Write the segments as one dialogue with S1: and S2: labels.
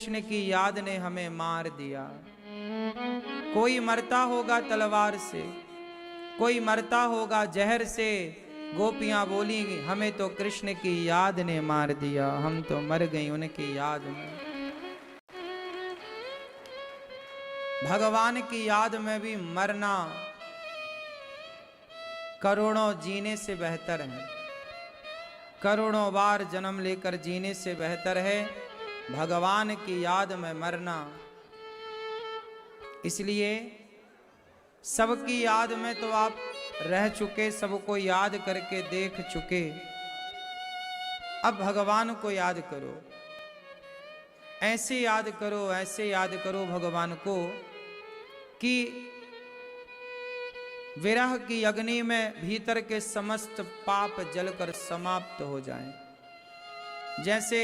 S1: कृष्ण की याद ने हमें मार दिया। कोई मरता होगा तलवार से, कोई मरता होगा जहर से। गोपियां बोली हमें तो कृष्ण की याद ने मार दिया, हम तो मर गई उनकी याद में। भगवान की याद में भी मरना करोड़ों जीने से बेहतर है, करोड़ों बार जन्म लेकर जीने से बेहतर है भगवान की याद में मरना। इसलिए सबकी याद में तो आप रह चुके, सबको याद करके देख चुके। अब भगवान को याद करो, ऐसे याद करो, ऐसे याद करो भगवान को कि विरह की अग्नि में भीतर के समस्त पाप जलकर समाप्त हो जाएं। जैसे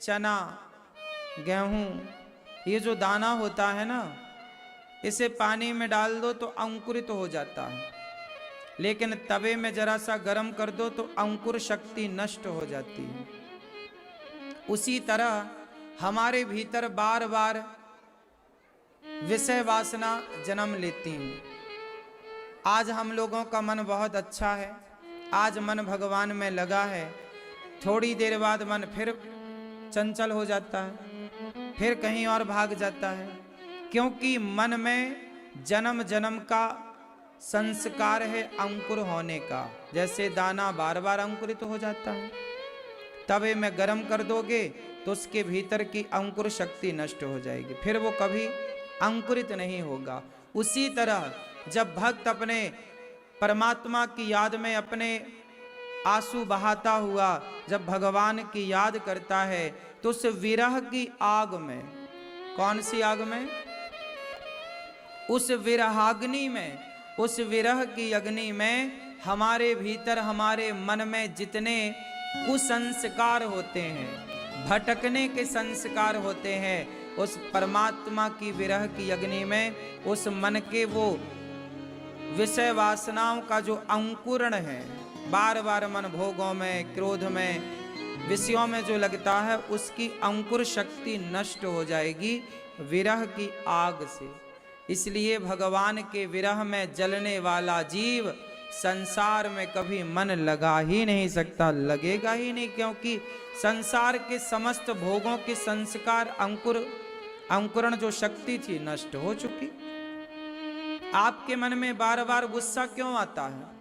S1: चना, गेहूं, ये जो दाना होता है ना, इसे पानी में डाल दो तो अंकुरित हो जाता है, लेकिन तवे में जरा सा गर्म कर दो तो अंकुर शक्ति नष्ट हो जाती है। उसी तरह हमारे भीतर बार बार विषय वासना जन्म लेती है। आज हम लोगों का मन बहुत अच्छा है, आज मन भगवान में लगा है, थोड़ी देर बाद मन फिर चंचल हो जाता है, फिर कहीं और भाग जाता है, क्योंकि मन में जन्म जन्म का संस्कार है अंकुर होने का। जैसे दाना बार बार अंकुरित हो जाता है, तवे में गर्म कर दोगे तो उसके भीतर की अंकुर शक्ति नष्ट हो जाएगी, फिर वो कभी अंकुरित नहीं होगा। उसी तरह जब भक्त अपने परमात्मा की याद में अपने आंसू बहाता हुआ जब भगवान की याद करता है तो उस विरह की आग में, कौन सी आग में? उस विरहाग्नि में, उस विरह की अग्नि में हमारे भीतर, हमारे मन में जितने कुसंस्कार होते हैं, भटकने के संस्कार होते हैं, उस परमात्मा की विरह की अग्नि में उस मन के वो विषय वासनाओं का जो अंकुरण है, बार बार मन भोगों में, क्रोध में, विषयों में जो लगता है, उसकी अंकुर शक्ति नष्ट हो जाएगी विरह की आग से। इसलिए भगवान के विरह में जलने वाला जीव संसार में कभी मन लगा ही नहीं सकता, लगेगा ही नहीं, क्योंकि संसार के समस्त भोगों के संस्कार, अंकुरण जो शक्ति थी नष्ट हो चुकी। आपके मन में बार बार गुस्सा क्यों आता है?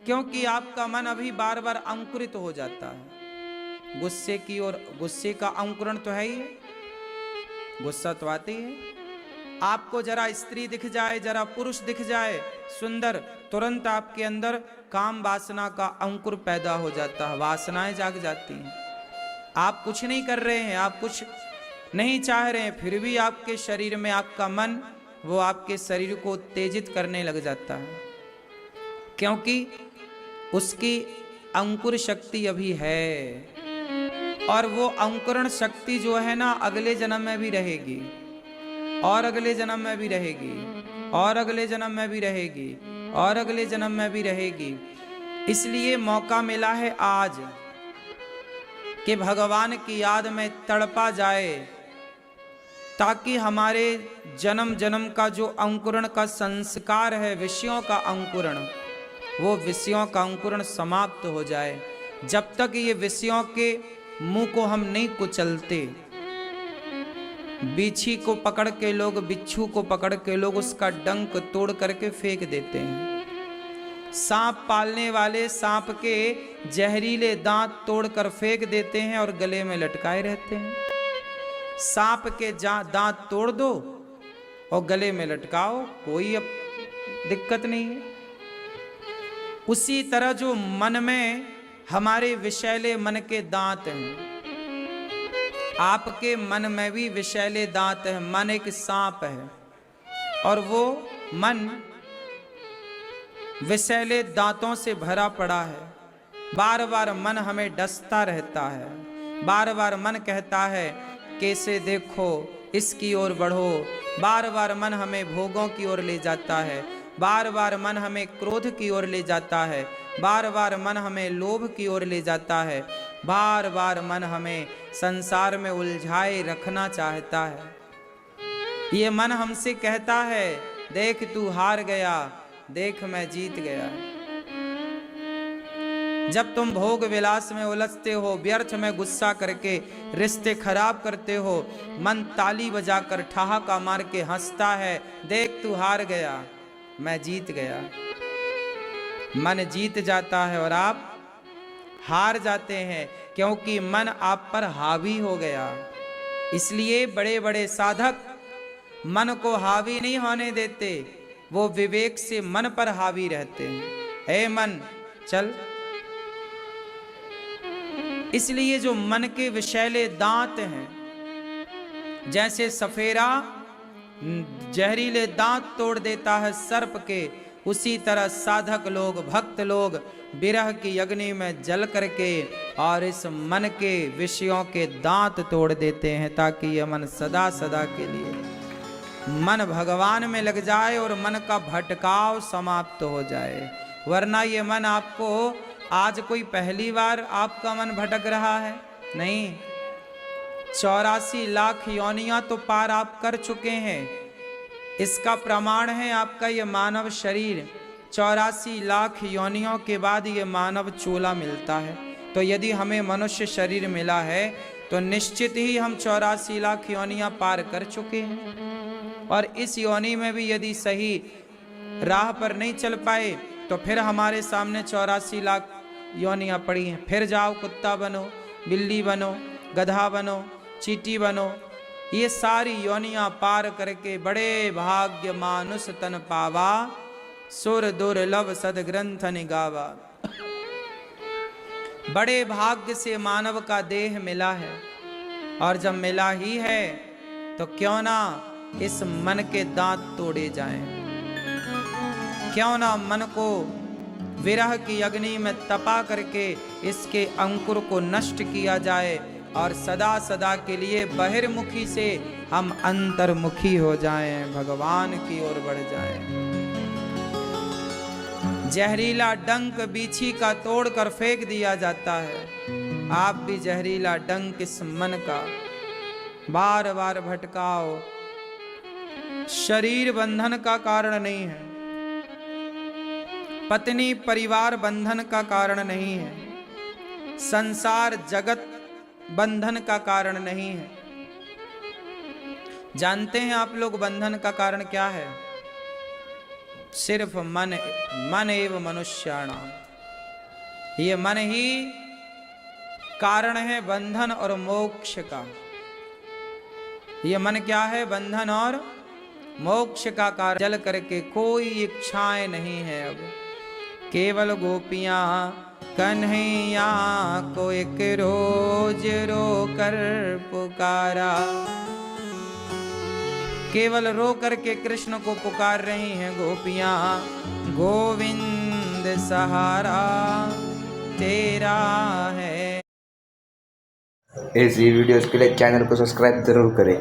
S1: क्योंकि आपका मन अभी बार बार अंकुरित हो जाता है गुस्से की ओर। गुस्से का अंकुरण तो है ही है, गुस्सा तो आती है। आपको जरा स्त्री दिख जाए, जरा पुरुष दिख जाए सुंदर, तुरंत आपके अंदर काम वासना का अंकुर पैदा हो जाता है, वासनाएं जाग जाती हैं। आप कुछ नहीं कर रहे हैं, आप कुछ नहीं चाह रहे हैं, फिर भी आपके शरीर में आपका मन वो आपके शरीर को उत्तेजित करने लग जाता है, क्योंकि उसकी अंकुर शक्ति अभी है। और वो अंकुरण शक्ति जो है ना, अगले जन्म में भी रहेगी, और अगले जन्म में भी रहेगी, और अगले जन्म में भी रहेगी, और अगले जन्म में भी रहेगी। इसलिए मौका मिला है आज कि भगवान की याद में तड़पा जाए, ताकि हमारे जन्म जन्म का जो अंकुरण का संस्कार है, विषयों का अंकुरण, वो विषयों का अंकुरण समाप्त हो जाए। जब तक ये विषयों के मुंह को हम नहीं कुचलते, बिच्छू को पकड़ के लोग, बिच्छू को पकड़ के लोग उसका डंक तोड़ करके फेंक देते हैं। सांप पालने वाले सांप के जहरीले दांत तोड़कर फेंक देते हैं और गले में लटकाए रहते हैं। सांप के दांत तोड़ दो और गले में लटकाओ, कोई अब दिक्कत नहीं है। उसी तरह जो मन में हमारे विषैले मन के दांत हैं, आपके मन में भी विषैले दांत है। मन एक सांप है और वो मन विषैले दांतों से भरा पड़ा है। बार बार मन हमें डसता रहता है, बार बार मन कहता है कैसे देखो, इसकी ओर बढ़ो। बार बार मन हमें भोगों की ओर ले जाता है, बार बार मन हमें क्रोध की ओर ले जाता है, बार बार मन हमें लोभ की ओर ले जाता है। बार बार मन हमें संसार में उलझाए रखना चाहता है। ये मन हमसे कहता है देख तू हार गया, देख मैं जीत गया। जब तुम भोग विलास में उलझते हो, व्यर्थ में गुस्सा करके रिश्ते खराब करते हो, मन ताली बजाकर ठहाका मार के हंसता है देख तू हार गया, मैं जीत गया। मन जीत जाता है और आप हार जाते हैं, क्योंकि मन आप पर हावी हो गया। इसलिए बड़े बड़े साधक मन को हावी नहीं होने देते, वो विवेक से मन पर हावी रहते हैं। हे मन चल। इसलिए जो मन के विषैले दांत हैं, जैसे सफेरा जहरीले दांत तोड़ देता है सर्प के, उसी तरह साधक लोग, भक्त लोग विरह की अग्नि में जल करके और इस मन के विषयों के दांत तोड़ देते हैं, ताकि यह मन सदा सदा के लिए मन भगवान में लग जाए और मन का भटकाव समाप्त हो जाए। वरना ये मन आपको आज कोई पहली बार आपका मन भटक रहा है नहीं, 84 लाख योनियां तो पार आप कर चुके हैं। इसका प्रमाण है आपका ये मानव शरीर। 84 लाख योनियों के बाद ये मानव चोला मिलता है। तो यदि हमें मनुष्य शरीर मिला है तो निश्चित ही हम 84 लाख योनियां पार कर चुके हैं। और इस योनि में भी यदि सही राह पर नहीं चल पाए तो फिर हमारे सामने 84 लाख योनियां पड़ी हैं। फिर जाओ, कुत्ता बनो, बिल्ली बनो, गधा बनो, चींटी बनो, ये सारी योनियां पार करके बड़े भाग्य मानुष तन पावा, सुर दुर्लभ सदग्रंथ निगावा। बड़े भाग्य से मानव का देह मिला है, और जब मिला ही है तो क्यों ना इस मन के दांत तोड़े जाएं, क्यों ना मन को विरह की अग्नि में तपा करके इसके अंकुर को नष्ट किया जाए और सदा सदा के लिए बहिर्मुखी से हम अंतर्मुखी हो जाएं, भगवान की ओर बढ़ जाएं। जहरीला डंक बीछी का तोड़कर फेंक दिया जाता है। आप भी जहरीला डंक इस मन का बार बार भटकाओ। शरीर बंधन का कारण नहीं है, पत्नी परिवार बंधन का कारण नहीं है, संसार जगत बंधन का कारण नहीं है। जानते हैं आप लोग बंधन का कारण क्या है? सिर्फ मन एवं मनुष्याणाम। ये मन ही कारण है बंधन और मोक्ष का। ये मन क्या है? बंधन और मोक्ष का कारण। जल करके कोई इच्छाएं नहीं है अब, केवल गोपियां कन्हैया को एक रोज रो कर पुकारा। केवल रो करके कृष्ण को पुकार रही हैं गोपियां, गोविंद सहारा तेरा है।
S2: ऐसी वीडियोस के लिए चैनल को सब्सक्राइब जरूर करें।